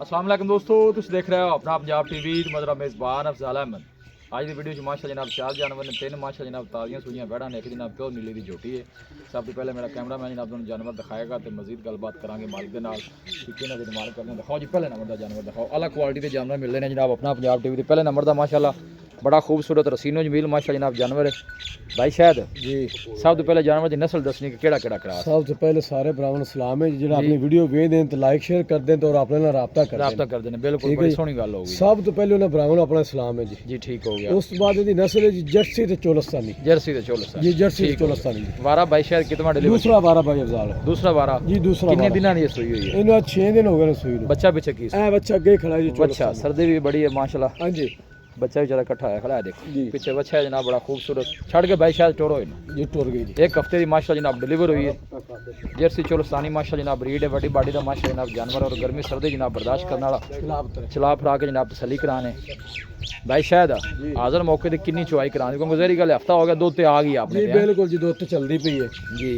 अस्सलाम वालेकुम दोस्तों, तुम देख रहे हो अपना पंजाब टीवी। मदरा मेज़बान अफजाल अहमद। आज की वीडियो माशा जनाब 4 जानवर ने 3 माशा जनाब ताज़ियां सूइयां बैठा ने, एक जनाब प्योर नीली की झोटी है। सब तो पहले मेरा कैमरा मैन जनाब तुम जानवर दिखाएगा तो मजीद गलबात करांगे मालिक के नाल कि किन्ना के मालिक करने। दिखाओ जी पहले नंबर का जानवर दिखाओ। अलग क्वालिटी के जानवर मिलते हैं जनाब अपना पंजाब टीवी। पहले नंबर का माशाल्लाह बड़ा खूबसूरत रसीनो जमील माशा जनाब जानवर है भाई। शायद जी सब तो पहले जानवर की नस्ल दसनी कि केड़ा केड़ा क्रास। सबसे पहले सारे भरावां सलाम है जो अपनी वीडियो वेख दें तो लाइक शेयर कर दें तो और अपने नाल राब्ता कर दें। बिल्कुल बड़ी सोहनी गल होगी। सब तो पहले उन्हें भरावां अपना सलाम है जी। जी ठीक हो गया। उस तो बाद इहदी नस्ल है जी जर्सी ते चोलस्तानी। जर्सी ते चोलस्तानी जी जर्सी ते चोलस्तानी जी। वारा भाई शायद कितना डिलीवर दूसरा वारा भाई अफजाल दूसरा वारा जी। दूसरा कितने वारा दिनों की सुई हुई है? इन्हें आज 6 दिन हो गए सुई नूं। बच्चा पीछे की ए बच्चा अगे खड़ा है जी। बच्चा सर्दी भी बड़ी है माशाल्लाह। हां जी बच्चा बेचारा इकट्ठा है खड़ा है देखो जी। पीछे बच्चा है जनाब बड़ा खूबसूरत। छड़ के भाई शायद टोरो है जी टुर गई जी। एक हफ्ते की माशा जनाब डिलीवर हुई है। जर्सी चोलस्तानी माशा जनाब ब्रीड है। बड़ी बाडी का माशा जनाब जानवर और गर्मी सर्दी जनाब बर्दाश्त करने वाला चला फरा के जनाब तसली कराने भाई। शायद हाजर मौके ते किन्नी चुवाई करानी क्योंकि जहरी गल हफ्ता हो गया दुध ते आ गई आपने जी बिल्कुल जी दुध तो चलदी पई है जी।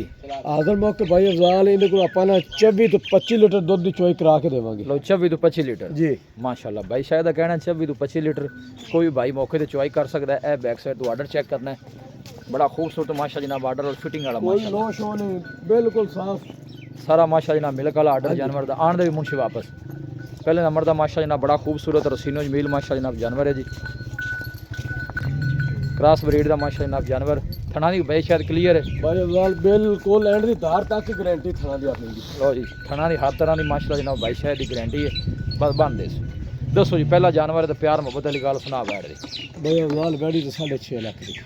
हाजर मौके भाई अफजाल इहदे कोल आपां ना 24 तो 25 लीटर दुध दी चोई करा के देवांगे। लो 24 तो 25 लीटर जी माशाल्लाह भाई। शायद कहना 24 तो 25 लीटर कोई भी भाई मौके ते चुवाई कर सकता है। बैक साइड तो आर्डर चेक करना है। बड़ा खूबसूरत माशा जनाब आर्डर और फिटिंग वाला कोई माशाल्लाह। लो शो नहीं बिल्कुल साफ सारा माशा जनाब मिल्क वाला आर्डर जानवर का आन दे भी मुंशी वापस। पहले नंबर का माशा जनाब बड़ा खूबसूरत रसीनो जमील माशा जनाब जानवर है जी। क्रॉस ब्रीड का माशा जनाब जानवर। थना दी भाई शायद क्लियर है भाई अफजाल बिल्कुल एंड दी धार तक गारंटी थाना दी अपनी जी। लो जी थना दी हर तरह की माशा जनाब भाई शायद की गारंटी है। बस बन दे दसो जी पहला जानवर है तो प्यार मुहब्बत वाली गल सुना बैठ रही भाई अफजाल गाड़ी तो 6.5 लाख दी।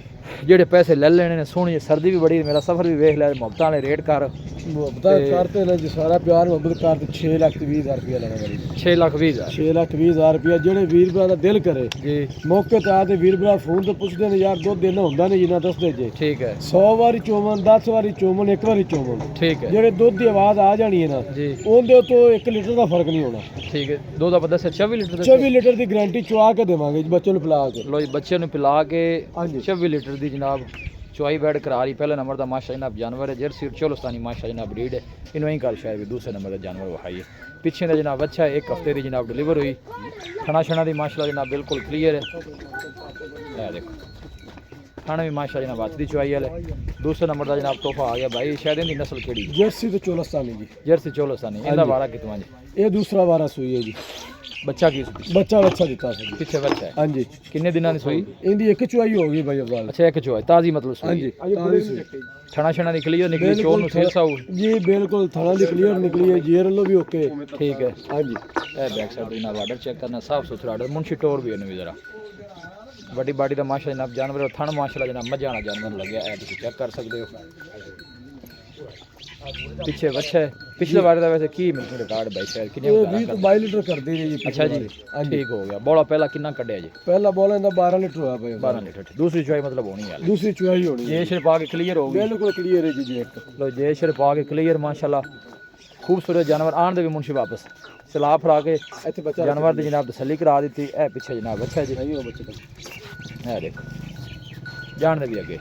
जेडे पैसे ले लेने ने सोहनी सर्दी भी बड़ी मेरा सफर भी वेख लिया मुहब्बत वाले रेट कर मुहब्बत करते ना जी सारा प्यार मुहब्बत करते 6,20,000 रुपया लेना गाड़ी 6,20,000 6,20,000 रुपया जेडे वीर भरा दा दिल करे जी। मौके ते आते वीर भरा फोन तो पुछदे ने यार दुध देना हुंदा नहीं जिन्ना दसदे जे। ठीक है 100 वारी चोमन 10 वारी चोमन 1 वारी चोमन ठीक है जेडे दुध दी आवाज आ जानी है ना जी। ओंदे तो 1 लीटर दा फर्क नहीं होना। ठीक है दो का पता से 24 लीटर 24 लीटर दी गारंटी चुआ के देवांगे जी बच्चे नु पिला के। लो जी बच्चे ने पिला के हाँ जी 24 लीटर की जनाब चुआई बैड करा रही। पहले नंबर का माशा जनाब जानवर है जर्सी चोलस्तानी माशा जनाब ब्रीड है। इन्हों ही कल शायद भी दूसरे नंबर का जानवर वहाई है। पीछे का जनाब अच्छा है 1 हफ्ते की जनाब डिलीवर हुई। खाना छना की माशा जनाब बिल्कुल क्लीयर है। देखो खाना भी माशा जनाब हाथ की चुआई वाले। दूसरे नंबर का जनाब तोहफा आ गया भाई। शायद इनकी नस्ल केड़ी जर्सी ते चोलस्तानी जी। जर्सी चोलस्तानी इनका वारा कितना जी? ये दूसरा वारा सुई है जी। बच्चा की बच्चा दिता सी पीछे बच्चा है। हाँ जी किन्ने दिनों की सुई? इनकी एक चुआई हो गई भाई अफजाल। अच्छा एक चुआई ताजी मतलब हाँ सुई जी ताजी सुई। छना छना निकली है निकली चोर नु सेल साउ जी बिल्कुल थाना दी क्लियर निकली है जीर लो भी ओके। ठीक है हाँ जी ए बैक साइड इना आर्डर चेक करना साफ सुथरा आर्डर मुंशी टोर भी है जरा बड़ी बाडी का माशा जनाब जानवर और थन माशाल्लाह जनाब मजा आना जानवर लगे है तुम चेक कर सकते हो। पीछे बच्चा है पिछले बार का वैसे की मिलती रिकॉर्ड भाई शायद कितने 20 तो 22 लीटर कर दी जी। अच्छा जी ठीक हो गया। बोला पहला कितना कड्या जी? पहला बॉल इंदा 12 लीटर हुआ भाई 12 लीटर। दूसरी चुआई मतलब होनी है दूसरी चुआई होनी है। जेशर पा के क्लियर हो गई बिल्कुल क्लियर है जी जी एक। लो जेशर पा के क्लियर माशाल्लाह खूबसूरत जानवर आन दे भी मुंशी वापस सलाह फरा के ਇੱਥੇ ਬੱਚਾ जानवर की जनाब तसली करा दी। ए पीछे जनाब अच्छा जी नहीं हो बच्चे का है देखो जान दे भी अगे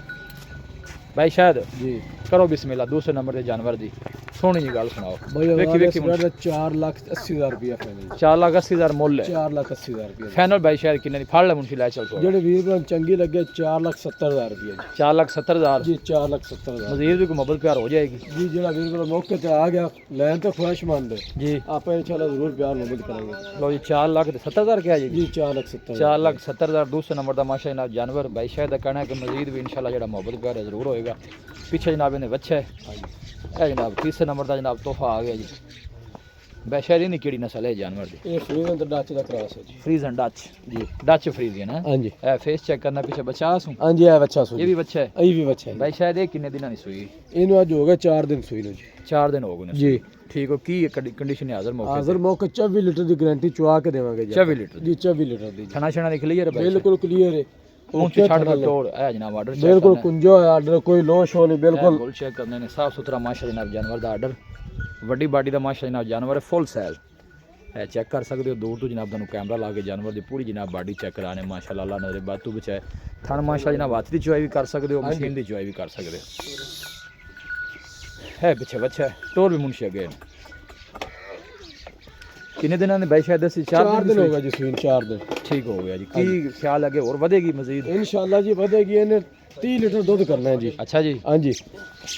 भाई शायद जी। करो बिस्मिल्लाह दूसरे नंबर के जानवर दी सोहनी जी गल सुनाओ भाई वेखी वेखी 4,80,000 रुपया फाइनल 4,80,000 मुੱਲ है 4,80,000 रुपया फाइनल भाई शायद किन्ने दी फड़ ले मुंशी लै चल जेडे वीर भरा चंगी लगे 4,70,000 रुपया जी। 4,70,000 जी 4,70,000 मजीद भी कोई मोहब्बत प्यार हो जाएगी जी। जेड़ा वीर भरा मौके ते आ गया लैन तो ख्वाहिशमंद है जी। आप इंशाल्लाह जरूर प्यार मोहब्बत करेंगे। लो जी 4,70,000 क्या जी? जी 4,70,000 4,70,000 दूसरे नंबर का माशा जनाब जानवर भाई शायद का कहना है कि मजीद भी इंशाल्लाह जेड़ा मोहब्बत प्यार है जरूर होएगा। पीछे जनाब इन्हें बच्चा है ए जनाब तीसरे नंबर का जनाब तोहफा आ गया जी। बैशारी नहीं केड़ी नस्ल है जानवर दी? ये फ्रीजन ते डच दा क्रॉस है जी। फ्रीजन डच जी डच फ्रीजियन है। हां जी ए फेस चेक करना पीछे बच्चा सू हां जी है बच्चा सु ये भी बच्चा है ये भी बच्चा है भाई शायद ये किन्ने दिनों की सुई? इनु आज हो गया 4 दिन सुई नु जी। 4 दिन हो गए ने जी ठीक हो की कंडीशन है हाजिर मौके हाजिर मौके 24 लीटर दी गारंटी चुआ के देवांगे जी। 24 लीटर जी 24 लीटर दी छना छना निकली है भाई बिल्कुल क्लियर है। ऊंची छड़ पर तोड़ है जनाब आर्डर चेक बिल्कुल कुंजो है आर्डर कोई लो शो नहीं बिल्कुल बिल्कुल चेक करने ने साफ सुथरा माशा जनाब जानवर का आर्डर वड्डी बाडी का माशा जनाब जानवर है फुल सैल है चेक कर सकते हो दूर तो जनाब तुम कैमरा ला के जानवर की पूरी जनाब बाडी चेक कराने माशाल्लाह अल्लाह नजरे बातू बचाए। थन माशा जनाब हाथ की चुआई भी कर सकते हो मशीन की चुआई भी कर सकते हो। है पीछे बच्चा है टोर भी मुंशी अगे ਕਿੰਨੇ ਦਿਨਾਂ ਨੇ ਬਾਈ ਸ਼ਾਇਦ ਅਸੀਂ 4 ਦਿਨ ਹੋ ਗਏ ਜੀ ਸੂਈ 4 ਦਿਨ ਠੀਕ ਹੋ ਗਿਆ ਜੀ ਕੀ ਖਿਆਲ ਅੱਗੇ ਹੋਰ ਵਧੇਗੀ ਮਜ਼ੀਦ ਇਨਸ਼ਾਅੱਲਾ ਜੀ ਵਧੇਗੀ ਇਹਨੇ 30 ਲੀਟਰ ਦੁੱਧ ਕਰਨਾ ਹੈ ਜੀ ਅੱਛਾ ਜੀ ਹਾਂਜੀ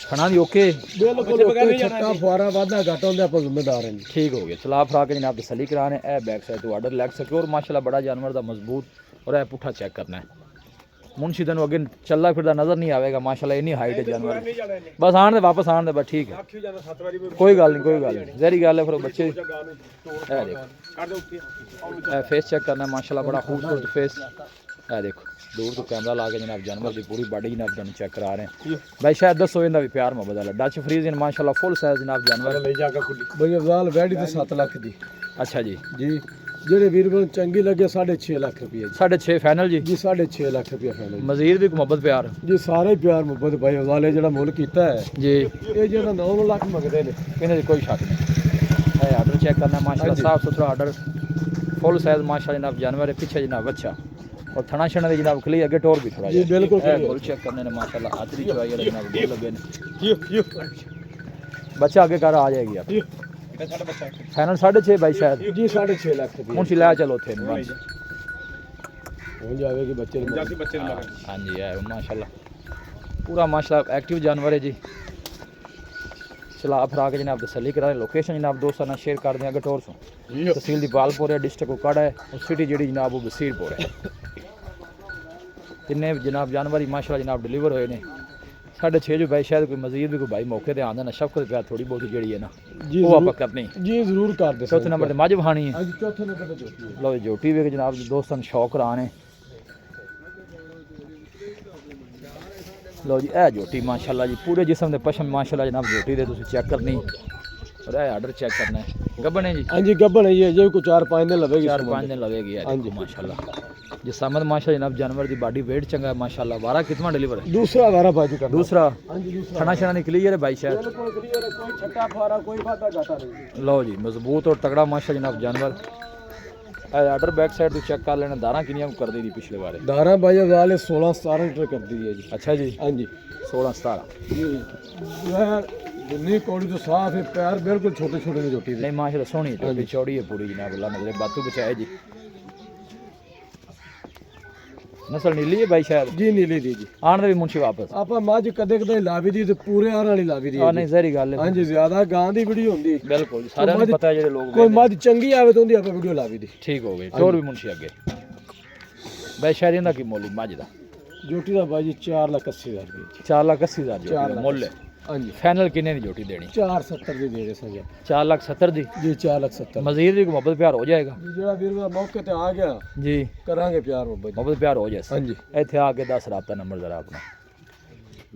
ਖਾਣਾ ਦੀ ਓਕੇ ਬਿਲਕੁਲ ਛੱਟਾ ਫੁਆਰਾ ਵਾਧਾ ਘੱਟ ਹੁੰਦਾ ਆਪਾਂ ਜ਼ਿੰਮੇਦਾਰ ਹਾਂ ਜੀ ਠੀਕ ਹੋ ਗਿਆ ਚਲਾ ਫਰਾ ਕੇ ਜਨਾਬ ਤਸੱਲੀ ਕਰਾਣੇ ਇਹ ਬੈਕ ਸਾਈਡ ਤੋਂ ਆਰਡਰ ਲੈਗ ਸਿਕਿਉਰ ਮਾਸ਼ਾਅੱਲਾ ਬੜਾ ਜਾਨਵਰ ਦਾ ਮਜ਼ਬੂਤ ਔਰ ਇਹ ਪੁੱਠਾ ਚੈੱਕ ਕਰਨਾ ਹੈ ਮੁਨਸ਼ੀ ਨੂੰ ਅੱਗੇ ਚੱਲਦਾ ਫਿਰਦਾ ਨਜ਼ਰ ਨਹੀਂ ਆਵੇਗਾ ਮਾਸ਼ਾਅੱਲਾ ਇੰਨੀ ਹਾਈਟ ਹੈ ਜਾਨਵਰ ਬਸ ਆਣ ਦੇ ਵਾਪਸ ਆਣ ਦੇ ਬਸ ਠੀਕ ਹੈ ਕੋਈ ਗੱਲ ਨਹੀਂ ਜ਼ਹਿਰੀ ਗੱਲ ਹੈ ਫਿਰ ਉਹ ਬੱਚੇ ਇਹ ਦੇਖੋ ਇਹ ਫੇਸ ਚੈੱਕ ਕਰਨਾ ਮਾਸ਼ਾਅੱਲਾ ਬੜਾ ਖੂਬਸੂਰਤ ਫੇਸ ਇਹ ਦੇਖੋ दूर तो कैमरा ला के जनाब जानवर की पूरी बॉडी जनाब तुम चेक करा रहे हैं भाई शायद 10 इनका भी प्यार मोहब्बत वाला डच फ्रीज इन माशाल्लाह फुल साइज जनाब जानवर ले जाकर भाई अफजाल वैडी तो 7 लाख दी अच्छा जी ਜਿਹੜੇ ਵੀਰ ਨੂੰ ਚੰਗੀ ਲੱਗੇ 6.5 ਲੱਖ ਰੁਪਏ ਜੀ 6.5 ਫਾਈਨਲ ਜੀ 6.5 ਲੱਖ ਰੁਪਏ ਫਾਈਨਲ ਮਜ਼ੀਦ ਵੀ ਮੁਹੱਬਤ ਪਿਆਰ ਜੀ ਸਾਰੇ ਹੀ ਪਿਆਰ ਮੁਹੱਬਤ ਭਾਈ ਅਫਜ਼ਾਲ ਜਿਹੜਾ ਮੁੱਲ ਕੀਤਾ ਹੈ ਜੀ ਇਹ ਜਿਹੜਾ 9 ਲੱਖ ਮੰਗਦੇ ਨੇ ਕਹਿੰਦੇ ਕੋਈ ਸ਼ੱਕ नहीं है आर्डर चेक करना माशाल्लाह साफ सुथरा आर्डर फुल साइज माशाल्लाह जनाब जानवर है पीछे जनाब अच्छा और थना शना जनाब खली अगे टोर भी थोड़ा जी बिल्कुल गोल चेक करने ने माशाल्लाह हाथ भी चवाई है जनाब गोल लगे ने बच्चा आगे कर आ जाएगी आप फाइनल 6.5 भाई शायद जी 6.5 लाख रुपए मुंशी ला चलो थे बस हो जाएगी बच्चे हां जी है माशाल्लाह पूरा माशाल्लाह एक्टिव जानवर है जी चला फरा के जनाब तसली करा लोकेशन जनाब दोस्तों ना शेयर कर दें अगर टोर सो तहसील दी बालपुर है डिस्ट्रिक्ट कोकाड़ा है और सिटी जी जनाब वो बसीरपुर है तिन्ने जनाब जानवर ही माशाल्लाह जनाब डिलीवर हुए ने 6.5 जो भाई शायद कोई मजीद भी कोई भाई मौके ते आंदा ना शफकत प्यार थोड़ी बहुत जी है ना वो आप करनी जी जरूर कर दे चौथे नंबर ते मज बहानी है आज चौथे नंबर ते जोटी लो जोटी भी जनाब दोस्तों शौक राने लो जी ए जोटी माशाल्लाह जी पूरे जिस्म दे पशम माशाल्लाह जनाब जोटी दे तुसी चेक करनी और ए आर्डर चेक करना है गब्बन है जी हां जी गब्बन है ये जो को 4-5 दिन लगेगी 4-5 दिन लगेगी हां जी माशाल्लाह जी समद माशाल्लाह जनाब जानवर दी बॉडी वेट चंगा है माशाल्लाह वारा कितना डिलीवर है दूसरा वारा बाजू का दूसरा हां जी दूसरा छना छना नहीं क्लियर है भाई शायद बिल्कुल क्लियर है कोई छट्टा फारा कोई बाता घाटा नहीं लो जी मजबूत और तगड़ा माशाल्लाह जनाब जानवर आर्डर बैक साइड तो चेक कर लेना दारा किनियां कर दी थी पिछले बारे दारा भाई वाले 16-17 लीटर कर दी है जी अच्छा जी हां जी 16-17 जी दुनी कोड़ी तो साफ है पैर बिल्कुल छोटे छोटे ने जोटी नहीं माशाल्लाह सोहनी है चौड़ी है पूरी जनाब अल्लाह नजरे बातू बचाए जी नस्ल नीली है भाई शायद जी नीली दी जी आने दे भी मुंशी वापस ਆਪਾਂ ਮੱਝ ਕਦੇ ਕਦੇ ਲਾਵੀ ਦੀ ਤੇ ਪੂਰੇ ਆਣ ਵਾਲੀ ਲਾਵੀ ਦੀ ਆ ਨਹੀਂ ਜ਼ਹਿਰੀ ਗੱਲ ਹੈ ਹਾਂਜੀ ਜ਼ਿਆਦਾ ਗਾਂ ਦੀ ਵੀਡੀਓ ਹੁੰਦੀ ਬਿਲਕੁਲ ਜੀ ਸਾਰਿਆਂ ਨੂੰ ਪਤਾ ਹੈ ਜਿਹੜੇ ਲੋਕ ਕੋਈ ਮੱਝ ਚੰਗੀ ਆਵੇ ਤਾਂ ਉਹਦੀ ਆਪਾਂ ਵੀਡੀਓ ਲਾਵੀ ਦੀ ਠੀਕ ਹੋ ਗਈ ਟੋਰ ਵੀ ਮੁੰਸ਼ੀ ਅੱਗੇ ਭਾਈ ਸ਼ਹਿਰੀਆਂ ਦਾ ਕੀ ਮੁੱਲ ਮੱਝ ਦਾ ਜੋਟੀ ਦਾ ਬਾਜੀ 4,80,000 ਰੁਪਏ 4,80,000 ਜੋਟੀ ਮੁੱਲ ਹੈ ਹਾਂਜੀ फाइनल किन्ने दी जोटी देनी 470 ਦੀ ਦੇ ਦੇ ਸੰਜਾ 4,70,000 दी ਜੀ 4,70,000 मजीद भी मोहब्बत प्यार हो जाएगा ਜਿਹੜਾ ਵੀਰ ਦਾ ਮੌਕੇ ਤੇ ਆ ਗਿਆ जी ਕਰਾਂਗੇ ਪਿਆਰ ਮੁਹੱਬਤ मोहब्बत प्यार हो जाए ਹਾਂਜੀ ਇੱਥੇ ਆ ਕੇ 10 ਰਾਬਤਾ ਨੰਬਰ ਜ਼ਰਾ ਆਪਣਾ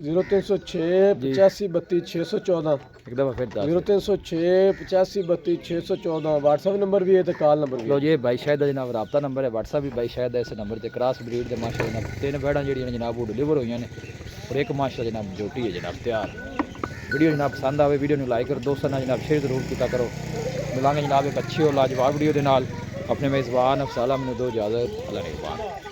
0306 8532 614 ਇੱਕ ਦਫਾ ਫਿਰ ਦੱਸ 0306 8532 614 WhatsApp ਨੰਬਰ ਵੀ ਹੈ ਤੇ ਕਾਲ ਨੰਬਰ ਵੀ ਲੋ ਜੀ ਭਾਈ ਸ਼ਾਇਦ ਦਾ ਜਨਾਬ ਰਾਬਤਾ ਨੰਬਰ ਹੈ WhatsApp ਵੀ ਭਾਈ ਸ਼ਾਇਦ ਦਾ ਇਸ ਨੰਬਰ ਤੇ ਕ੍ਰਾਸ ਬਰੀਡ ਦੇ ਮਾਸ਼ਾਅੱਲਾ ਤਿੰਨ ਬੈੜਾਂ ਜਿਹੜੀਆਂ ਨੇ ਜਨਾਬ ਉਹ ਡਿਲੀਵਰ ਹੋਈਆਂ ਨੇ ਔਰ ਇੱਕ ਮਾਸ਼ਾਅੱਲਾ ਜਨਾਬ ਜੋਟੀ ਹੈ ਜਨਾਬ ਤਿਆਰ वीडियो जनाब पसंद आए वीडियो लाइक करो दोस्तों जनाब शेयर जरूर किया करो मिलांगे जनाब एक अच्छी और लाजवाब वीडियो के नाल अपने मेज़बान अफसाला मैंने दो इजाज़त अल्लाह ने